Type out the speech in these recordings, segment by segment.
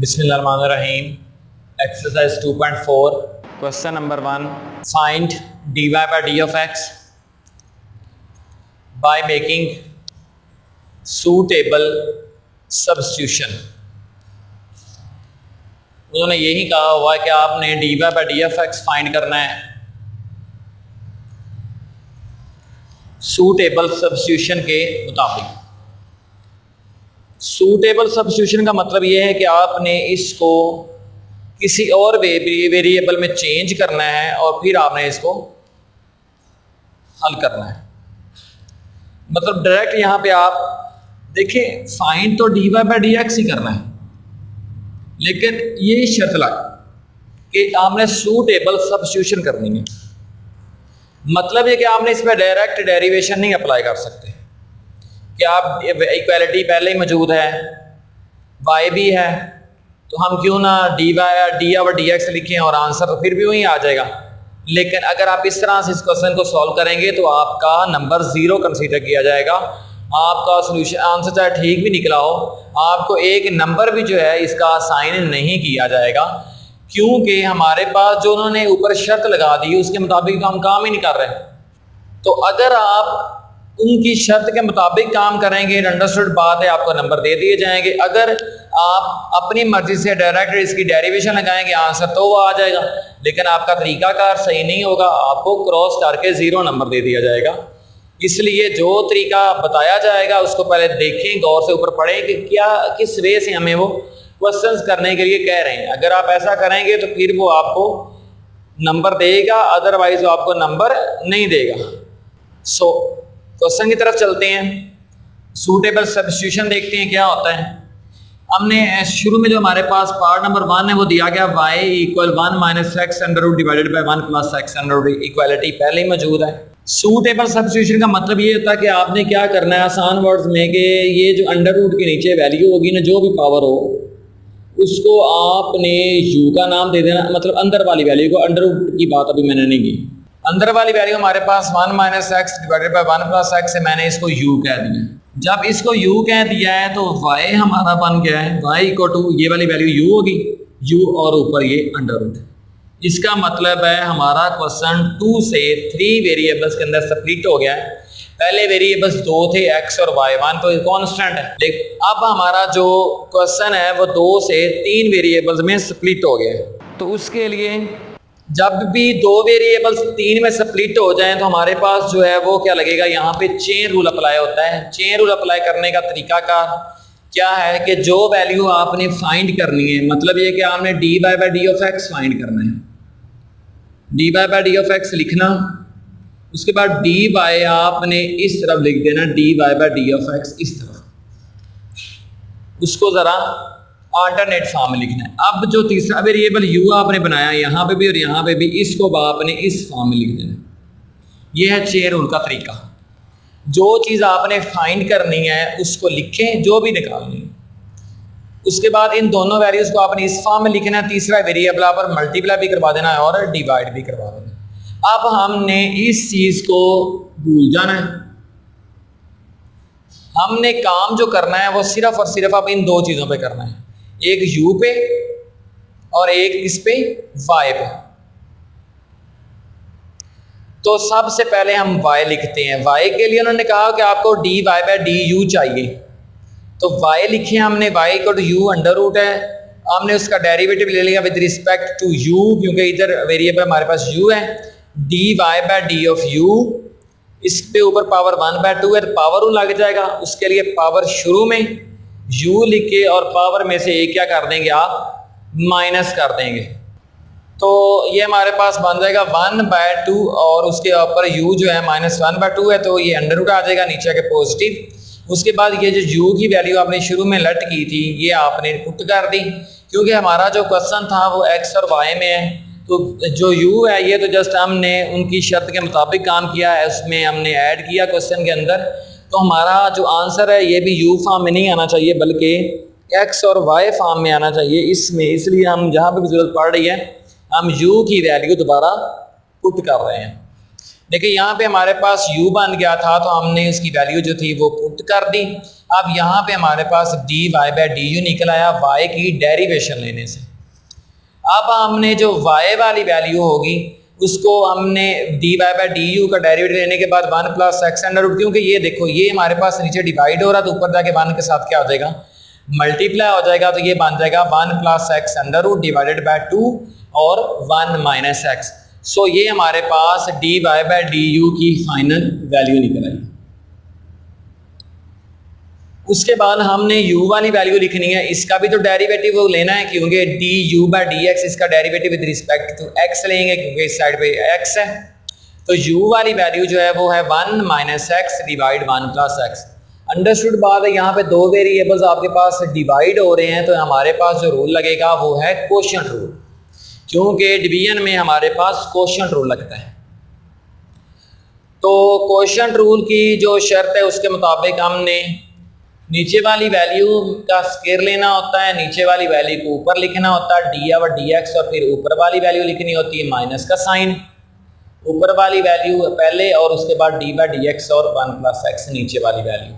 बिस्मिल्लाहिर्रहमानिर्रहीम। Exercise 2.4 question number 1, find dy by d of x by making suitable substitution. उन्होंने यही कहा हुआ है कि आपने dy by d of x find करना है सूटेबल सब्स्टिट्यूशन के मुताबिक। सूटेबल सब्स्टिट्यूशन का मतलब यह है कि आपने इसको किसी और वेरिएबल में चेंज करना है और फिर आपने इसको हल करना है। मतलब डायरेक्ट यहां पे आप देखें, फाइंड तो dy by dx ही करना है, लेकिन ये शर्त लगा कि आपने सूटेबल सब्स्टिट्यूशन करनी है। मतलब ये कि आपने इसमें डायरेक्ट डेरिवेशन नहीं अप्लाई कर सकते कि आप इक्वालिटी पहले ही मौजूद है, y भी है, तो हम क्यों ना dy और dx लिखें और आंसर तो फिर भी वही आ जाएगा। लेकिन अगर आप इस तरह से इस क्वेश्चन को सॉल्व करेंगे तो आपका नंबर 0 कंसीडर किया जाएगा। आपका सोल्यूशन आंसर चाहे ठीक भी निकला हो, आपको एक नंबर भी जो है इसका साइन नहीं किया जाएगा, क्योंकि हमारे पास जो उन्होंने ऊपर शर्त लगा दी उसके मुताबिक तो हम काम ही नहीं कर रहे। तो अगर आप उनकी शर्त के मुताबिक काम करेंगे, अंडरस्टूड बात है, आपको नंबर दे दिए जाएंगे। अगर आप अपनी मर्जी से डायरेक्ट इसकी डेरिवेशन लगाएंगे आंसर तो वो आ जाएगा, लेकिन आपका तरीकाकार सही नहीं होगा, आपको क्रॉस करके 0 नंबर दे दिया जाएगा। इसलिए जो तरीका बताया जाएगा उसको पहले देखें, गौर से ऊपर पढ़ें कि क्या किस वे से हमें वो क्वेश्चंस करने के लिए कह रहे हैं। अगर आप ऐसा करेंगे तो फिर वो आपको नंबर देगा, अदरवाइज वो आपको नंबर नहीं देगा। सो क्वेश्चन की तरफ चलते हैं। सूटेबल सब्स्टिट्यूशन देखते हैं क्या होता है। हमने शुरू में जो हमारे पास पार्ट नंबर 1 है वो दिया गया y = 1 - x √ divided by 1 + x √ equality पहले ही मौजूद है। सूटेबल सब्स्टिट्यूशन का मतलब ये होता है कि आपने क्या करना है आसान वर्ड्स में, कि ये जो √ के नीचे वैल्यू होगी ना, जो भी पावर हो उसको आपने u का नाम दे देना। मतलब अंदर वाली वैल्यू को, √ की बात अभी मैंने नहीं की, अंदर वाली वैल्यू हमारे पास 1 - x डिवाइडेड बाय 1 + x है, मैंने इसको u कह दिया। जब इसको u कह दिया है तो y हमारा बन गया है y = ये वाली वैल्यू u होगी, u और ऊपर ये √ इसका मतलब है हमारा क्वेश्चन 2 से 3 वेरिएबल्स के अंदर स्प्लिट हो गया है। पहले वेरिएबल्स 2 थे x और y, 1 तो कांस्टेंट है, लेकिन अब हमारा जो क्वेश्चन है वो 2 से 3 वेरिएबल्स में स्प्लिट हो गया है। तो उसके लिए जब भी 2 वेरिएबल्स 3 में स्प्लिट हो जाएं तो हमारे पास जो है वो क्या लगेगा, यहाँ पे चेन रूल अप्लाई होता है। चेन रूल अप्लाई करने का तरीका का क्या है कि जो वैल्यू आपने फाइंड करनी है, मतलब ये कि आपने dy by d of x find करना है। dy by d of x लिखना, उसके बाद dy आपने इस तरफ लिख देना, dy by d of x इस तरफ, उसको जरा अल्टरनेट फॉर्म में लिखना है। अब जो तीसरा वेरिएबल u आपने बनाया यहाँ पे भी और यहाँ पे भी, इसको आपने इस फॉर्म में लिख देना। यह है चेन रूल का तरीका। जो चीज़ आपने फाइंड करनी है उसको लिखें, जो भी निकालनी है, उसके बाद इन दोनों वैल्यूज को आपने इस फॉर्म में लिखना है। तीसरा वेरिएबल आप मल्टीप्लाई भी करवा देना है और डिवाइड भी करवा देना। अब हमने इस चीज़ को भूल जाना है। हमने काम जो करना है वो सिर्फ और सिर्फ अब इन 2 चीज़ों पे करना है, एक u पे और एक इस पे y पे। तो सबसे पहले हम y लिखते हैं। y के लिए उन्होंने कहा कि आपको dy by du चाहिए, तो y लिखे हमने, y = u √ है। हमने उसका डेरिवेटिव ले लिया विद रिस्पेक्ट टू u, क्योंकि इधर वेरिएबल हमारे पास u है। dy by d of u, इस पे ऊपर पावर 1/2 है, पावर रू लग जाएगा। उसके लिए पावर शुरू में u लिखे और पावर में से एक क्या कर देंगे, आप माइनस कर देंगे। तो ये हमारे पास बन जाएगा 1/2 और उसके ऊपर u जो है -1/2 है, तो ये √ आ जाएगा नीचे के पॉजिटिव। उसके बाद ये जो u की वैल्यू आपने शुरू में लट की थी ये आपने पुट कर दी, क्योंकि हमारा जो क्वेश्चन था वो x और y में है। तो जो u है ये तो जस्ट हमने उनकी शर्त के मुताबिक काम किया है, उसमें हमने ऐड किया क्वेश्चन के अंदर। तो हमारा जो आंसर है ये भी u फॉर्म में नहीं आना चाहिए, बल्कि x और y फॉर्म में आना चाहिए इसमें। इसलिए हम जहाँ पे भी जरूरत पड़ रही है हम u की वैल्यू दोबारा पुट कर रहे हैं। देखिए यहाँ पे हमारे पास u बन गया था तो हमने उसकी वैल्यू जो थी वो पुट कर दी। अब यहाँ पे हमारे पास dy बाय du निकल आया y की डेरिवेशन लेने से। अब हमने जो y वाली वैल्यू होगी उसको हमने dy बाय du का डेरिवेटिव लेने के बाद 1 प्लस एक्स अंडर रूट, क्योंकि ये देखो ये हमारे पास नीचे डिवाइड हो रहा है तो ऊपर जाके 1 के साथ क्या हो जाएगा, मल्टीप्लाई हो जाएगा। तो ये बन जाएगा 1 plus x under root divided by 2 और 1 माइनस एक्स। सो ये हमारे पास dy बाय du की फाइनल वैल्यू निकल आई। उसके बाद हमने u वाली वैल्यू लिखनी है, इसका भी तो डेरिवेटिव लेना है क्योंकि du बाय dx इसका derivative with respect to x लेंगे क्योंकि इस साइड पे x है। तो u वाली वैल्यू जो है वो है 1 minus x divide 1 plus x. Understood बात है, यहाँ पे दो वेरिएबल्स आपके पास डिवाइड हो रहे हैं तो हमारे पास जो रूल लगेगा वो है कोशेंट रूल, क्योंकि डिवीजन में हमारे पास कोशेंट रूल लगता है। तो कोशेंट रूल की जो शर्त है उसके मुताबिक हमने नीचे वाली वैल्यू का स्केयर लेना होता है, नीचे वाली वैल्यू को ऊपर लिखना होता है डी और डी एक्स, और फिर ऊपर वाली वैल्यू लिखनी होती है माइनस का साइन, ऊपर वाली वैल्यू पहले और उसके बाद डी बाई डी एक्स और 1 प्लस एक्स नीचे वाली value.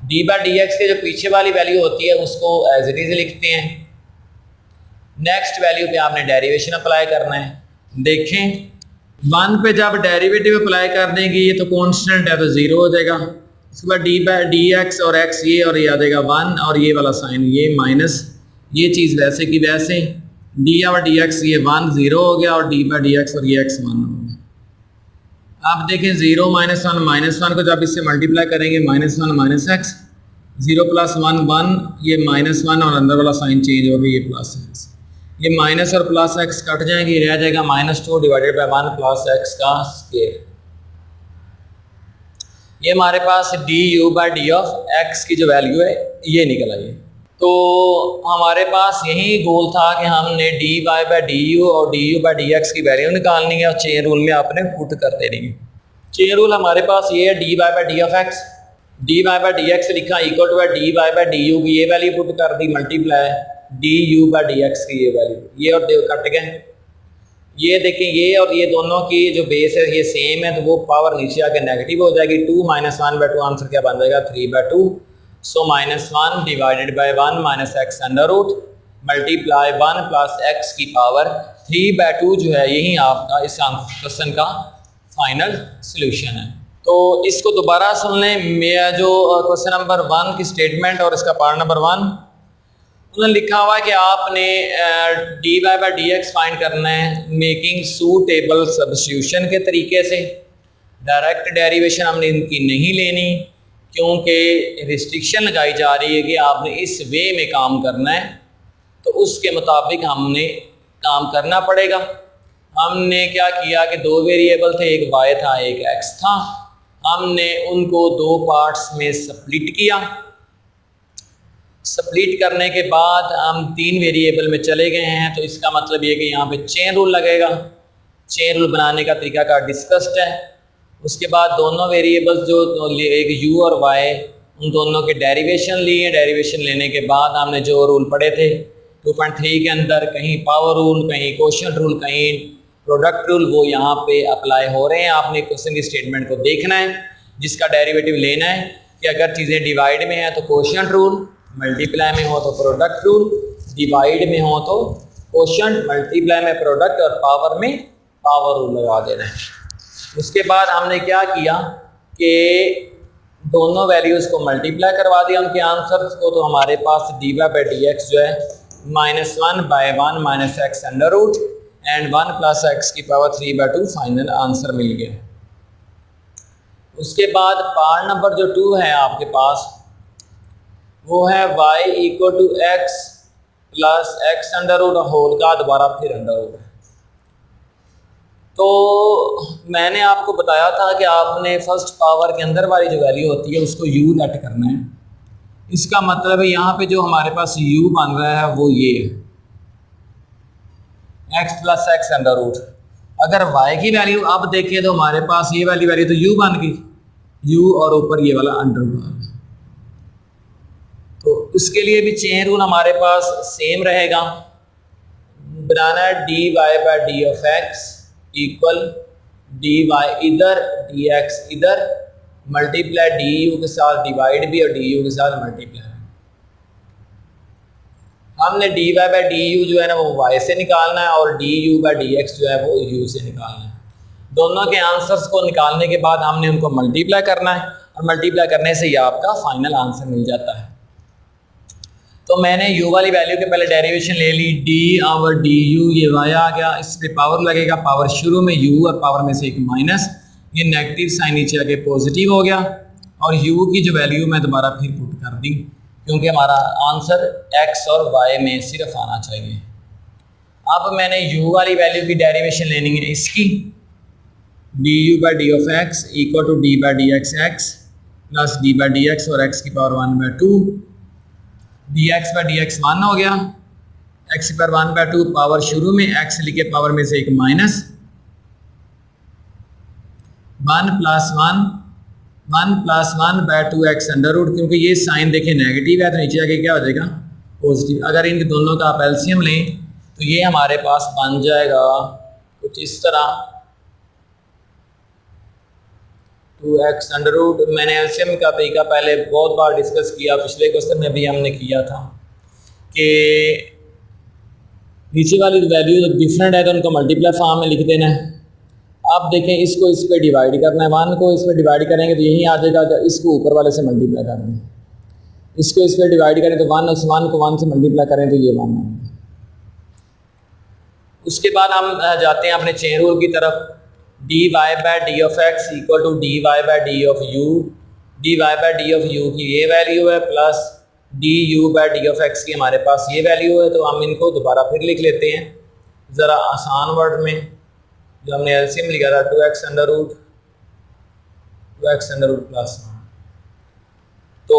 D by d x के जो पीछे वाली वैल्यू होती है उसको एज इट इज लिखते हैं। नेक्स्ट वैल्यू पे आपने डेरिवेशन अप्लाई करना है। देखें 1 पे जब डेरिवेटिव अप्लाई कर देंगे ये तो कांस्टेंट है तो 0 हो जाएगा। उसके बाद डी बाई डी एक्स और एक्स ये और ये आ जाएगा 1 और ये वाला साइन ये माइनस, ये चीज़ वैसे की वैसे, डी और डी एक्स ये 1 0 हो गया और डी बाई डी एक्स और ये एक्स 1 हो गया। आप देखें 0 माइनस वन को जब इससे मल्टीप्लाई करेंगे -1 माइनस एक्स, 0 प्लस 1 1, ये -1 और अंदर वाला साइन चेंज हो गया ये प्लस एक्स, ये माइनस और प्लस एक्स कट जाएंगे, रह जाएगा -2 डिवाइडेड बाई 1 प्लस एक्स का स्क्वायर। ये हमारे पास d u by d of x की जो वैल्यू है ये निकल आई है। तो हमारे पास यही गोल था कि हमने d y by d u और d u by d x की वैल्यू निकालनी है और चेन रूल में आपने पुट कर देनी है। चेन रूल हमारे पास ये है d y by d of x, d y by d x लिखा equal to d y by d u की ये वैल्यू पुट कर दी multiply d u by d x की ये वैल्यू, ये और कट गए। ये देखें ये और ये दोनों की जो बेस है ये सेम है तो वो पावर नीचे आके नेगेटिव हो जाएगी। 2 माइनस 1/2 आंसर क्या बन जाएगा 3/2। So -1 divided by 1 minus x under root multiply 1 plus x की पावर 3/2 जो है यही आपका इस क्वेश्चन का फाइनल सोल्यूशन है। तो इसको दोबारा सुन लें, मेरा जो क्वेश्चन नंबर 1 की स्टेटमेंट और इसका पार्ट नंबर 1 उन्होंने लिखा हुआ है कि आपने d y by d x find करना है मेकिंग सूटेबल सब्स्टिट्यूशन के तरीके से। डायरेक्ट डेरिवेशन हमने इनकी नहीं लेनी क्योंकि रिस्ट्रिक्शन लगाई जा रही है कि आपने इस वे में काम करना है, तो उसके मुताबिक हमने काम करना पड़ेगा। हमने क्या किया कि दो वेरिएबल थे, एक वाई था एक एक्स था, हमने उनको दो पार्ट्स में स्प्लिट किया। स्प्लिट करने के बाद हम 3 वेरिएबल में चले गए हैं, तो इसका मतलब ये कि यहाँ पे चेन रूल लगेगा। चेन रूल बनाने का तरीका का डिस्कस्ड है। उसके बाद दोनों वेरिएबल्स जो एक u और y उन दोनों के डेरिवेशन लिए। डेरिवेशन लेने के बाद हमने जो रूल पढ़े थे 2.3 के अंदर, कहीं पावर रूल, कहीं कोशेंट रूल, कहीं प्रोडक्ट रूल, वो यहाँ पे अप्लाई हो रहे हैं। आपने क्वेश्चन की स्टेटमेंट को देखना है, जिसका डेरिवेटिव लेना है कि अगर चीज़ें डिवाइड में हैं तो कोशेंट रूल, मल्टीप्लाई में हो तो प्रोडक्ट रूल, डिवाइड में हो तो कोशेंट, मल्टीप्लाई में प्रोडक्ट और पावर में पावर रूल लगा देना है। उसके बाद हमने क्या किया कि दोनों वैल्यूज़ को मल्टीप्लाई करवा दिया उनके आंसर्स को, तो हमारे पास d y by d x जो है -1 by 1 minus x under root and 1 plus x की पावर 3/2 फाइनल आंसर मिल गया। उसके बाद पार्ट नंबर जो 2 है आपके पास वो है y equal to x plus x under root whole का दोबारा फिर अंडर रूट। तो मैंने आपको बताया था कि आपने फर्स्ट पावर के अंदर वाली जो वैल्यू होती है उसको u लेट करना है। इसका मतलब है यहाँ पे जो हमारे पास u बन रहा है वो ये है x plus x under root. अगर y की वैल्यू अब देखें तो हमारे पास ये वाली वैल्यू तो u बन गई, u और ऊपर ये वाला अंडर रूट। तो इसके लिए भी चेन रूल हमारे पास सेम रहेगा। बनाना d y by d of x equal d y इधर, डी एक्स इधर, मल्टीप्लाई डी यू के साथ डिवाइड भी और डी यू के साथ मल्टीप्लाई। हमने d y by d u जो है ना वो वाई से निकालना है और d u by d x जो है वो यू से निकालना है। दोनों के आंसर्स को निकालने के बाद हमने उनको मल्टीप्लाई करना है और मल्टीप्लाई करने से ये आपका फाइनल आंसर मिल जाता है। तो मैंने u वाली वैल्यू के पहले डेरिवेशन ले ली, d और डी यू ये y आ गया, इस पर पावर लगेगा, पावर शुरू में u और पावर में से एक माइनस, ये नेगेटिव साइन नीचे आके पॉजिटिव हो गया और u की जो वैल्यू मैं दोबारा फिर पुट कर दी क्योंकि हमारा आंसर x और y में सिर्फ आना चाहिए। अब मैंने u वाली वैल्यू की डेरिवेशन लेनी है इसकी, d u by d of x equal to d by d x x plus d by d x और x की power 1/2, d x by d x 1 हो गया, x की पावर 1/2 पावर शुरू में x लिखे पावर में से एक minus 1 plus 1/2x under root, क्योंकि ये साइन देखें नेगेटिव है तो नीचे आके क्या हो जाएगा पॉजिटिव। अगर इन दोनों का आप एलसीएम लें तो ये हमारे पास बन जाएगा कुछ इस तरह 2x अंडर रूट। मैंने एलसीएम का तरीका पहले बहुत बार डिस्कस किया, पिछले क्वेश्चन में भी हमने किया था कि नीचे वाली वैल्यू डिफरेंट है तो उनको मल्टीप्लाई फॉर्म में लिख देना है। आप देखें इसको इस पे डिवाइड करना है, 1 को इस पे डिवाइड करेंगे तो यही आ जाएगा, तो इसको ऊपर वाले से मल्टीप्लाई करना है, इसको इस पे डिवाइड करें तो 1 उस 1 को 1 से मल्टीप्लाई करें तो ये 1 है। उसके बाद हम जाते हैं अपने चेन रूल की तरफ, d y by d of x equal to d y by d of u, d y by d of u की ये वैल्यू है plus d u by d of x की हमारे पास ये वैल्यू है। तो हम इनको दोबारा फिर लिख लेते हैं ज़रा आसान वर्ड में, जो हमने एलसीएम लिखा था 2x अंडर रूट प्लस 1, तो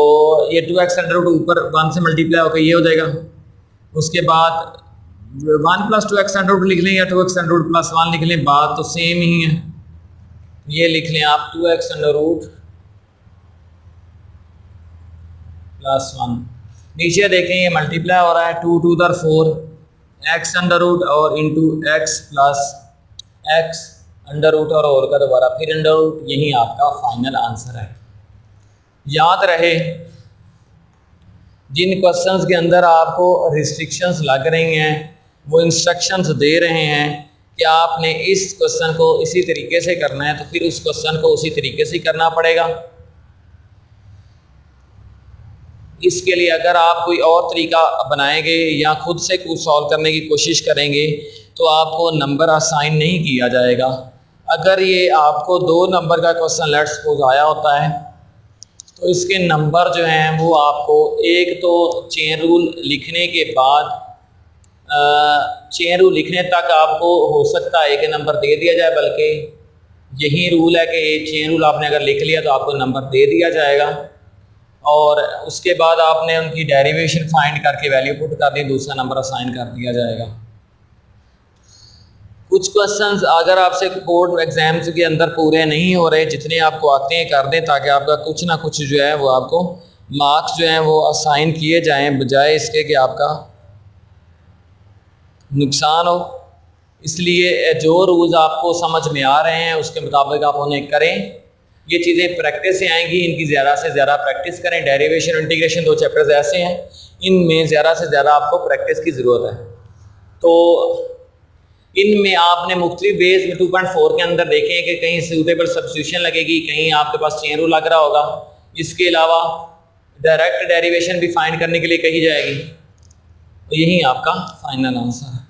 ये 2x अंडर रूट ऊपर 1 से मल्टीप्लाई होकर ये हो जाएगा। उसके बाद 1 प्लस 2x अंडर रूट लिख लें या 2x अंडर रूट प्लस 1 लिख लें, बात तो सेम ही है। ये लिख लें आप 2x अंडर रूट प्लस 1, नीचे देखें ये मल्टीप्लाई हो रहा है 2 2 4 x अंडर रूट और into x plus x under root और का दोबारा फिर अंडर रूट, यही आपका फाइनल आंसर है। याद रहे जिन क्वेश्चंस के अंदर आपको रिस्ट्रिक्शंस लग रही हैं वो इंस्ट्रक्शंस दे रहे हैं कि आपने इस क्वेश्चन को इसी तरीके से करना है, तो फिर उस क्वेश्चन को उसी तरीके से करना पड़ेगा। इसके लिए अगर आप कोई और तरीका बनाएंगे या खुद से कुछ सॉल्व करने की कोशिश करेंगे तो आपको नंबर असाइन नहीं किया जाएगा। अगर ये आपको 2 नंबर का क्वेश्चन लेट्स सपोज आया होता है तो इसके नंबर जो हैं वो आपको एक तो चेन रूल लिखने के बाद चेन रूल लिखने तक आपको हो सकता है एक नंबर दे दिया जाए, बल्कि यही रूल है कि चेन रूल आपने अगर लिख लिया तो आपको नंबर दे दिया जाएगा और उसके बाद आपने उनकी डेरिवेशन फाइंड करके वैल्यू पुट कर दी, दूसरा नंबर असाइन कर दिया जाएगा। कुछ क्वेश्चंस अगर आपसे बोर्ड एग्जाम्स के अंदर पूरे नहीं हो रहे, जितने आपको आते हैं कर दें ताकि आपका कुछ ना कुछ जो है वो आपको मार्क्स जो हैं वो असाइन किए जाएं, बजाय इसके कि आपका नुकसान हो। इसलिए जो रूल्स आपको समझ में आ रहे हैं उसके मुताबिक आप उन्हें करें। ये चीज़ें प्रैक्टिस से आएंगी, इनकी ज़्यादा से ज़्यादा प्रैक्टिस करें। डेरिवेशन इंटीग्रेशन 2 चैप्टर्स ऐसे हैं, इनमें ज़्यादा से ज़्यादा आपको प्रैक्टिस की ज़रूरत है। तो इनमें आपने मुख्तलिफ वेज में 2.4 के अंदर देखें कि कहीं सूटेबल सब्स्टिट्यूशन लगेगी, कहीं आपके पास चेन रूल लग रहा होगा, इसके अलावा डायरेक्ट डेरिवेशन भी फाइंड करने के लिए कही जाएगी। तो यही आपका फाइनल आंसर है।